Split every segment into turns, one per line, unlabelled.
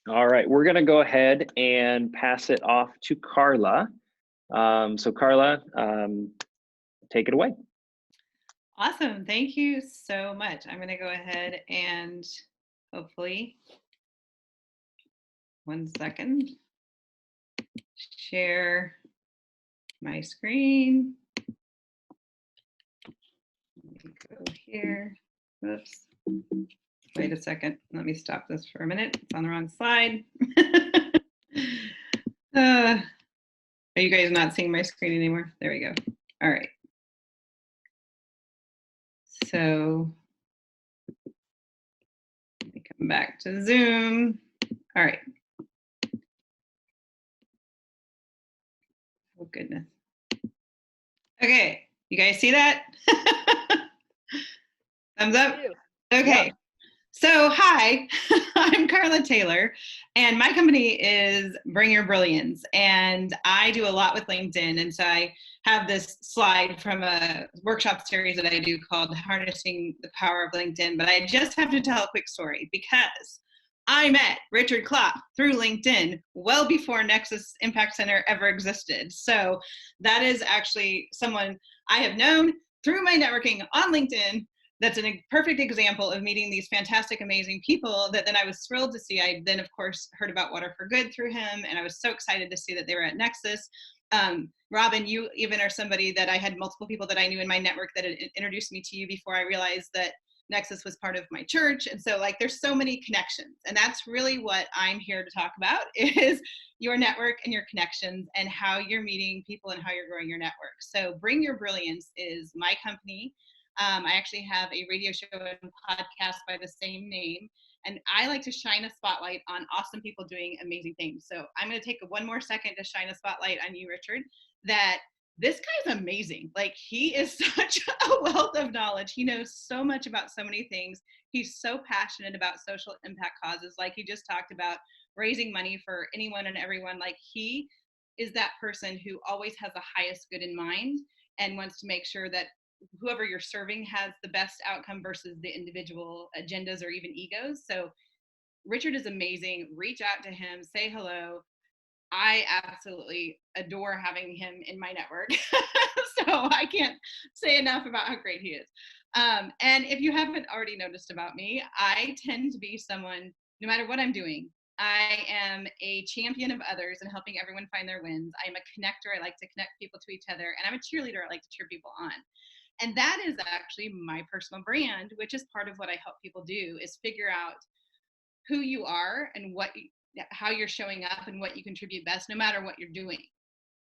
All right, we're gonna go ahead and pass it off to Carla. So Carla, take it away.
Awesome, thank you so much. I'm gonna go ahead and hopefully, 1 second, share my screen. Let me go here, whoops. Wait a second, let me stop this for a minute. It's on the wrong slide. Are you guys not seeing my screen anymore? There we go. All right. So let me come back to Zoom. All right. Oh, goodness. Okay, you guys see that? Thumbs up? Okay.
Yeah.
So, hi, I'm Carla Taylor, and my company is Bring Your Brilliance, and I do a lot with LinkedIn, and so I have this slide from a workshop series that I do called Harnessing the Power of LinkedIn, but I just have to tell a quick story because I met Richard Klopp through LinkedIn well before Nexus Impact Center ever existed. So that is actually someone I have known through my networking on LinkedIn. That's a perfect example of meeting these fantastic, amazing people that then I was thrilled to see. I then, of course, heard about Water for Good through him, and I was so excited to see that they were at Nexus. Robin, you even are somebody that I had multiple people that I knew in my network that had introduced me to you before I realized that Nexus was part of my church. And so like there's so many connections, and that's really what I'm here to talk about is your network and your connections and how you're meeting people and how you're growing your network. So Bring Your Brilliance is my company. I actually have a radio show and podcast by the same name. And I like to shine a spotlight on awesome people doing amazing things. So I'm going to take one more second to shine a spotlight on you, Richard, that this guy's amazing. Like, he is such a wealth of knowledge. He knows so much about so many things. He's so passionate about social impact causes, like he just talked about raising money for anyone and everyone. Like, he is that person who always has the highest good in mind and wants to make sure that whoever you're serving has the best outcome versus the individual agendas or even egos. So Richard is amazing. Reach out to him, say hello. I absolutely adore having him in my network. So I can't say enough about how great he is. And if you haven't already noticed about me, I tend to be someone, no matter what I'm doing, I am a champion of others and helping everyone find their wins. I'm a connector. I like to connect people to each other. And I'm a cheerleader. I like to cheer people on. And that is actually my personal brand, which is part of what I help people do, is figure out who you are and how you're showing up and what you contribute best, no matter what you're doing,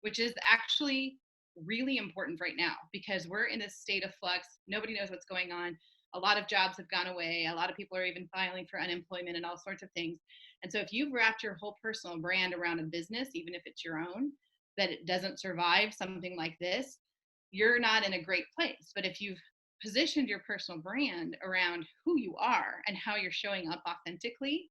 which is actually really important right now because we're in a state of flux. Nobody knows what's going on. A lot of jobs have gone away. A lot of people are even filing for unemployment and all sorts of things. And so if you've wrapped your whole personal brand around a business, even if it's your own, that it doesn't survive something like this, you're not in a great place. But if you've positioned your personal brand around who you are and how you're showing up authentically,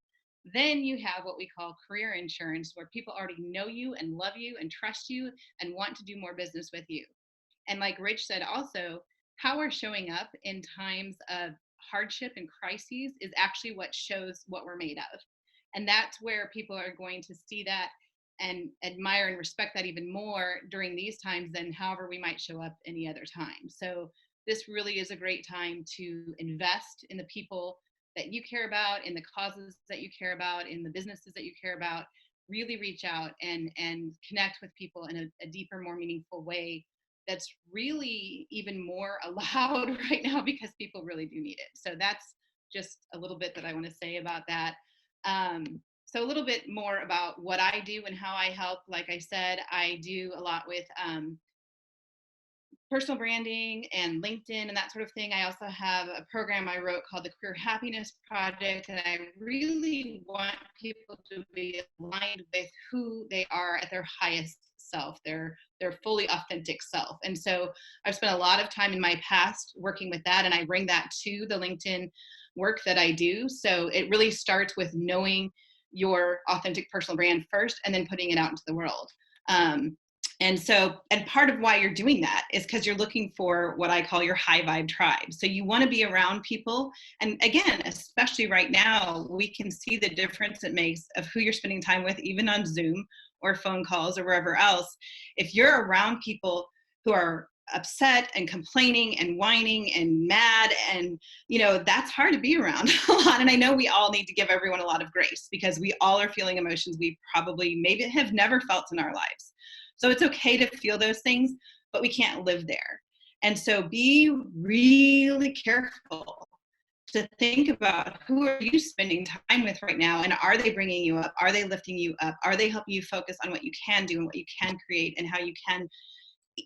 then you have what we call career insurance, where people already know you and love you and trust you and want to do more business with you. And like Rich said also, how we're showing up in times of hardship and crises is actually what shows what we're made of. And that's where people are going to see that and admire and respect that even more during these times than however we might show up any other time. So this really is a great time to invest in the people that you care about, in the causes that you care about, in the businesses that you care about. Really reach out and connect with people in a deeper, more meaningful way that's really even more allowed right now because people really do need it. So that's just a little bit that I want to say about that. So a little bit more about what I do and how I help. Like I said, I do a lot with personal branding and LinkedIn and that sort of thing. I also have a program I wrote called the Career Hoppiness Project, and I really want people to be aligned with who they are at their highest self, their fully authentic self. And so I've spent a lot of time in my past working with that, and I bring that to the LinkedIn work that I do. So it really starts with knowing your authentic personal brand first and then putting it out into the world. And part of why you're doing that is because you're looking for what I call your high vibe tribe. So you want to be around people. And again, especially right now, we can see the difference it makes of who you're spending time with, even on Zoom or phone calls or wherever else. If you're around people who are upset and complaining and whining and mad, and that's hard to be around a lot. And I know we all need to give everyone a lot of grace, because we all are feeling emotions we probably maybe have never felt in our lives. So it's okay to feel those things, but we can't live there. And so be really careful to think about, who are you spending time with right now? And are they bringing you up? Are they lifting you up? Are they helping you focus on what you can do and what you can create and how you can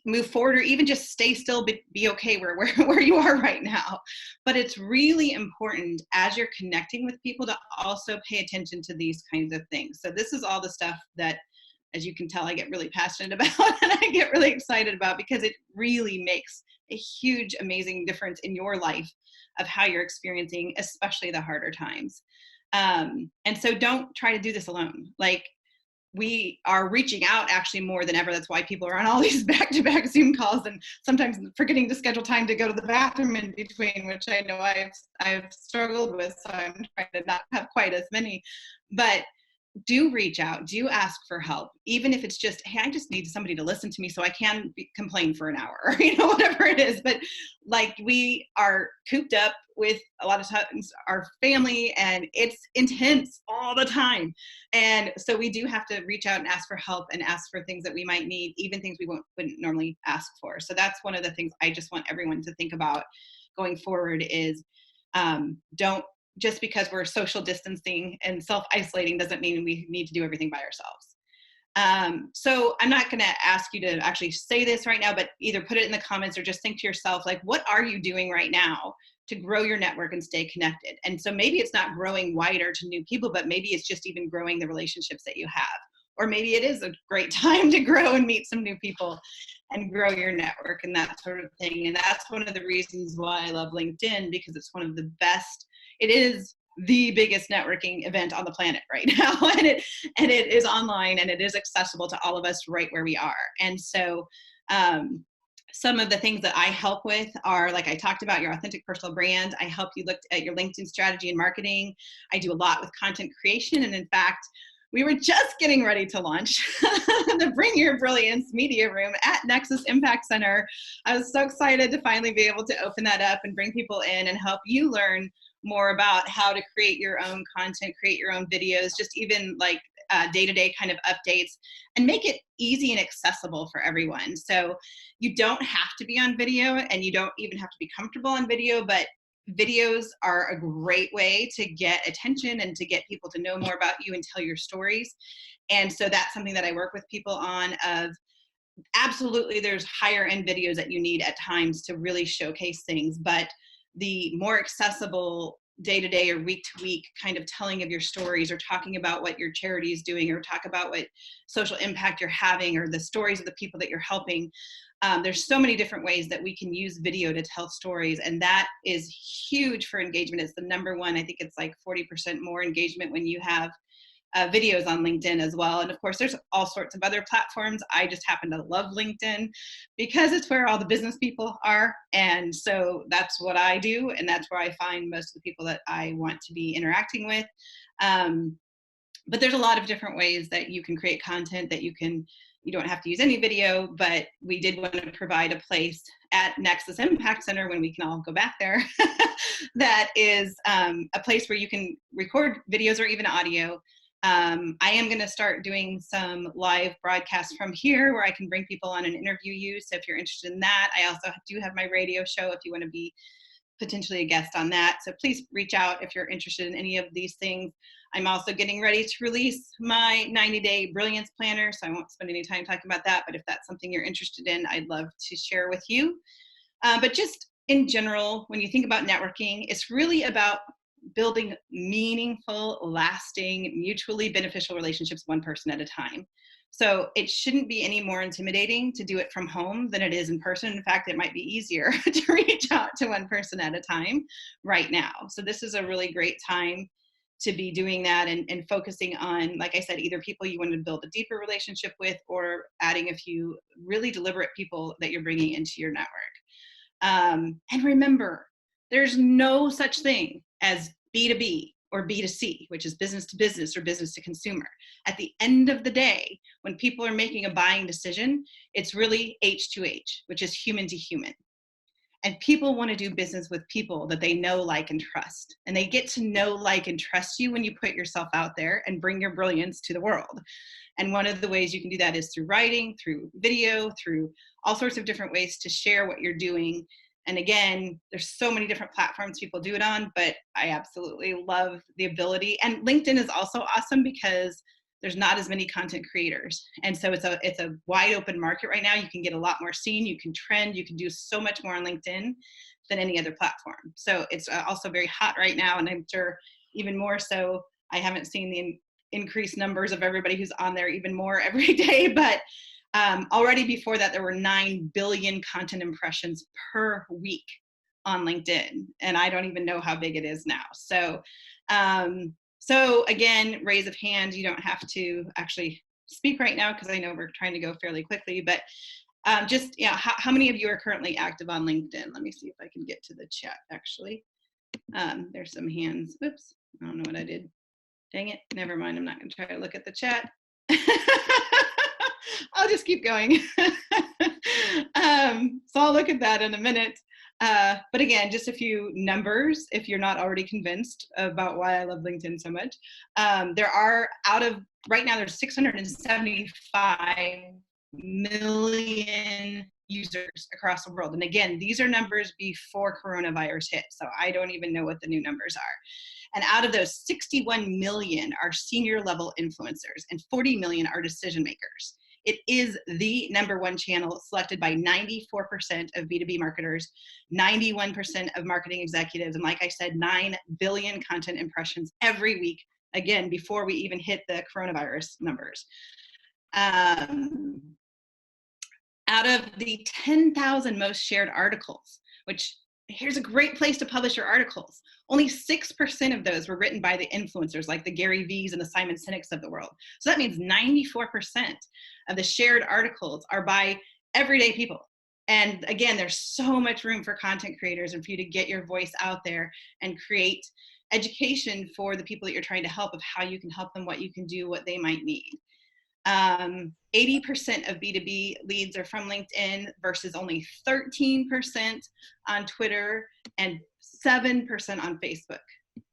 move forward, or even just stay still, but be okay where you are right now? But it's really important, as you're connecting with people, to also pay attention to these kinds of things. So this is all the stuff that, as you can tell, I get really passionate about and I get really excited about, because it really makes a huge, amazing difference in your life of how you're experiencing, especially the harder times. And so don't try to do this alone. Like, we are reaching out actually more than ever. That's why people are on all these back-to-back Zoom calls, and sometimes forgetting to schedule time to go to the bathroom in between, which I know I've struggled with. So I'm trying to not have quite as many. But do reach out, do ask for help, even if it's just, hey, I just need somebody to listen to me so I can complain for an hour, or whatever it is. But like, we are cooped up with a lot of times our family, and it's intense all the time. And so we do have to reach out and ask for help, and ask for things that we might need, even things we wouldn't normally ask for. So that's one of the things I just want everyone to think about going forward is, don't, just because we're social distancing and self-isolating doesn't mean we need to do everything by ourselves. So I'm not going to ask you to actually say this right now, but either put it in the comments or just think to yourself, like, what are you doing right now to grow your network and stay connected? And so maybe it's not growing wider to new people, but maybe it's just even growing the relationships that you have. Or maybe it is a great time to grow and meet some new people and grow your network and that sort of thing. And that's one of the reasons why I love LinkedIn, because it's one of the best. It is the biggest networking event on the planet right now. And it is online, and it is accessible to all of us right where we are. And so some of the things that I help with are, like I talked about, your authentic personal brand. I help you look at your LinkedIn strategy and marketing. I do a lot with content creation. And in fact, we were just getting ready to launch the Bring Your Brilliance media room at Nexus Impact Center. I was so excited to finally be able to open that up and bring people in and help you learn more about how to create your own content, create your own videos, just even like day-to-day kind of updates, and make it easy and accessible for everyone. So you don't have to be on video, and you don't even have to be comfortable on video, but videos are a great way to get attention and to get people to know more about you and tell your stories. And so that's something that I work with people on. Of absolutely, there's higher end videos that you need at times to really showcase things, but the more accessible day-to-day or week-to-week kind of telling of your stories, or talking about what your charity is doing, or talk about what social impact you're having, or the stories of the people that you're helping. There's so many different ways that we can use video to tell stories, and that is huge for engagement. It's the number one. I think it's like 40% more engagement when you have videos on LinkedIn as well. And of course, there's all sorts of other platforms. I just happen to love LinkedIn because it's where all the business people are. And so that's what I do. And that's where I find most of the people that I want to be interacting with. But there's a lot of different ways that you can create content that you don't have to use any video, but we did want to provide a place at Nexus Impact Center, when we can all go back there, that is a place where you can record videos or even audio. I am going to start doing some live broadcasts from here where I can bring people on and interview you. So if you're interested in that, I also do have my radio show if you want to be potentially a guest on that. So please reach out if you're interested in any of these things. I'm also getting ready to release my 90-day Brilliance planner, so I won't spend any time talking about that, but if that's something you're interested in, I'd love to share with you. But just in general, when you think about networking, it's really about building meaningful, lasting, mutually beneficial relationships one person at a time. So it shouldn't be any more intimidating to do it from home than it is in person. In fact, it might be easier to reach out to one person at a time right now. So this is a really great time to be doing that and focusing on, like I said, either people you want to build a deeper relationship with, or adding a few really deliberate people that you're bringing into your network. And remember, there's no such thing as B2B or B2C, which is business to business or business to consumer. At the end of the day, when people are making a buying decision, it's really H2H, which is human to human. And people want to do business with people that they know, like, and trust. And they get to know, like, and trust you when you put yourself out there and bring your brilliance to the world. And one of the ways you can do that is through writing, through video, through all sorts of different ways to share what you're doing. And again, there's so many different platforms people do it on, but I absolutely love the ability. And LinkedIn is also awesome because there's not as many content creators. And so it's a wide open market right now. You can get a lot more seen, you can trend, you can do so much more on LinkedIn than any other platform. So it's also very hot right now. And I'm sure even more so, I haven't seen the increased numbers of everybody who's on there even more every day. But already before that, there were 9 billion content impressions per week on LinkedIn. And I don't even know how big it is now. So again, raise of hand. You don't have to actually speak right now because I know we're trying to go fairly quickly, but just, yeah, how many of you are currently active on LinkedIn? Let me see if I can get to the chat, actually. There's some hands. Oops, I don't know what I did. Dang it, never mind. I'm not gonna try to look at the chat. I'll just keep going. So I'll look at that in a minute. But again, just a few numbers if you're not already convinced about why I love LinkedIn so much. There are right now there's 675 million users across the world. And again, these are numbers before coronavirus hit. So I don't even know what the new numbers are. And out of those, 61 million are senior level influencers and 40 million are decision makers. It is the #1 channel selected by 94% of B2B marketers, 91% of marketing executives, and like I said, 9 billion content impressions every week, again, before we even hit the coronavirus numbers. Out of the 10,000 most shared articles, which here's a great place to publish your articles, only 6% of those were written by the influencers like the Gary V's and the Simon Sinek's of the world. So that means 94% of the shared articles are by everyday people. And again, there's so much room for content creators and for you to get your voice out there and create education for the people that you're trying to help of how you can help them, what you can do, what they might need. 80% of B2B leads are from LinkedIn versus only 13% on Twitter and 7% on Facebook.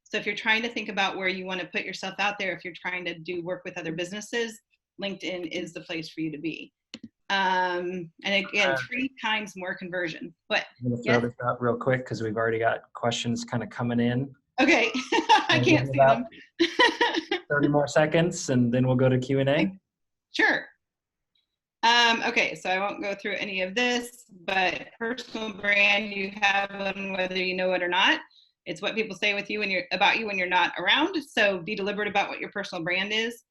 So if you're trying to think about where you want to put yourself out there, if you're trying to do work with other businesses, LinkedIn is the place for you to be. And again, 3 times more conversion. What?
I'm going to throw this out real quick because we've already got questions kind of coming in.
Okay, I can't see them.
30 more seconds and then we'll go to Q&A.
Sure. Okay, so I won't go through any of this, but personal brand, you have one whether you know it or not. It's what people say with you about you when you're not around. So be deliberate about what your personal brand is.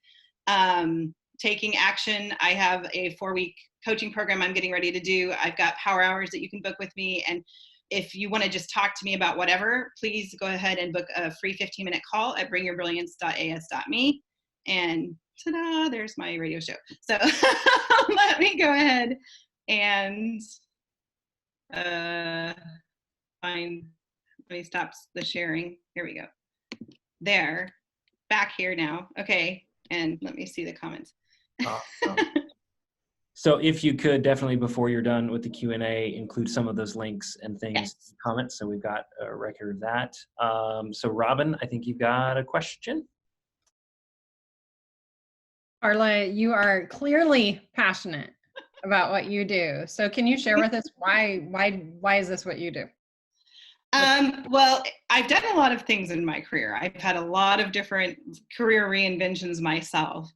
Taking action. I have a 4-week coaching program I'm getting ready to do. I've got power hours that you can book with me. And if you want to just talk to me about whatever, please go ahead and book a free 15-minute call at bringyourbrilliance.as.me. And ta-da, there's my radio show. So let me go ahead and let me stop the sharing. Here we go. There, back here now. Okay, and let me see the comments.
Awesome. So if you could definitely, before you're done with the Q&A, include some of those links and things,
Yes.
comments, so we've got a record of that. So Robin, I think you've got a question.
Carla, you are clearly passionate about what you do. So can you share with us why is this what you do?
Well, I've done a lot of things in my career. I've had a lot of different career reinventions myself.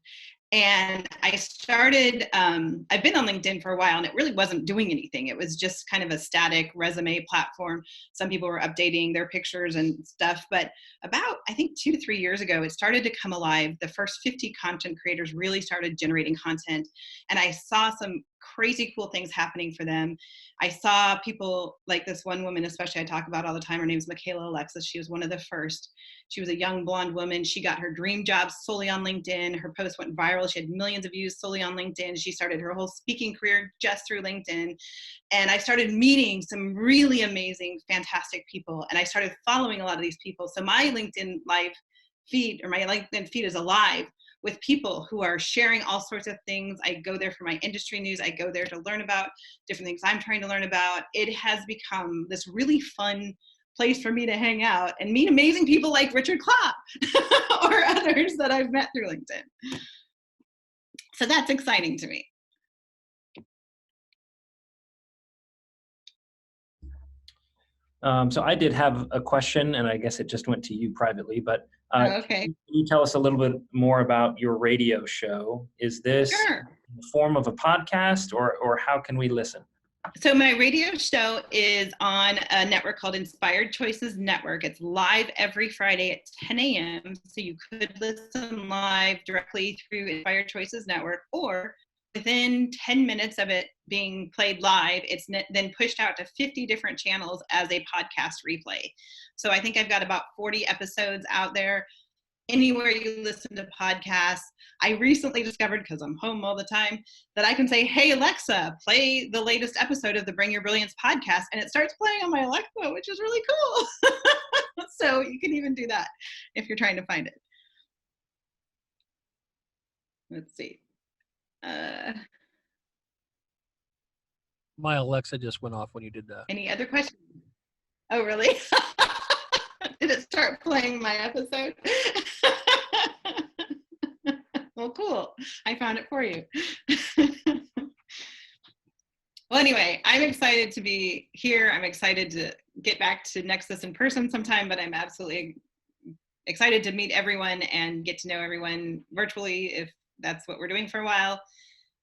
And I started, I've been on LinkedIn for a while and it really wasn't doing anything. It was just kind of a static resume platform. Some people were updating their pictures and stuff, but about, I think 2 to 3 years ago, it started to come alive. The first 50 content creators really started generating content. And I saw some crazy cool things happening for them. I saw people like this one woman, especially I talk about all the time. Her name's Michaela Alexis. She was one of the first. She was a young blonde woman. She got her dream job solely on LinkedIn. Her post went viral. She had millions of views solely on LinkedIn. She started her whole speaking career just through LinkedIn. And I started meeting some really amazing, fantastic people. And I started following a lot of these people. So my LinkedIn live feed, or my LinkedIn feed, is alive with people who are sharing all sorts of things. I go there for my industry news. I go there to learn about different things I'm trying to learn about. It has become this really fun place for me to hang out and meet amazing people like Richard Klopp or others that I've met through LinkedIn. So that's exciting to me.
So I did have a question, and I guess it just went to you privately, but
Okay.
Can you tell us a little bit more about your radio show? Is this
Sure.
in the form of a podcast, or how can we listen?
So my radio show is on a network called Inspired Choices Network. It's live every Friday at 10 a.m. So you could listen live directly through Inspired Choices Network, or within 10 minutes of it being played live, it's then pushed out to 50 different channels as a podcast replay. So I think I've got about 40 episodes out there. Anywhere you listen to podcasts. I recently discovered, because I'm home all the time, that I can say, hey, Alexa, play the latest episode of the Bring Your Brilliance podcast, and it starts playing on my Alexa, which is really cool. So you can even do that if you're trying to find it. Let's see.
My Alexa just went off when you did that.
Any other questions? Oh, really? Did it start playing my episode? Well, cool. I found it for you. Well, anyway, I'm excited to be here. I'm excited to get back to Nexus in person sometime, but I'm absolutely excited to meet everyone and get to know everyone virtually, if that's what we're doing for a while.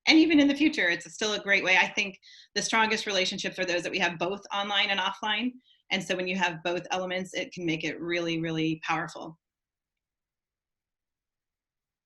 And even in the future, it's still a great way. I think the strongest relationships are those that we have both online and offline. And so when you have both elements, it can make it really, really powerful.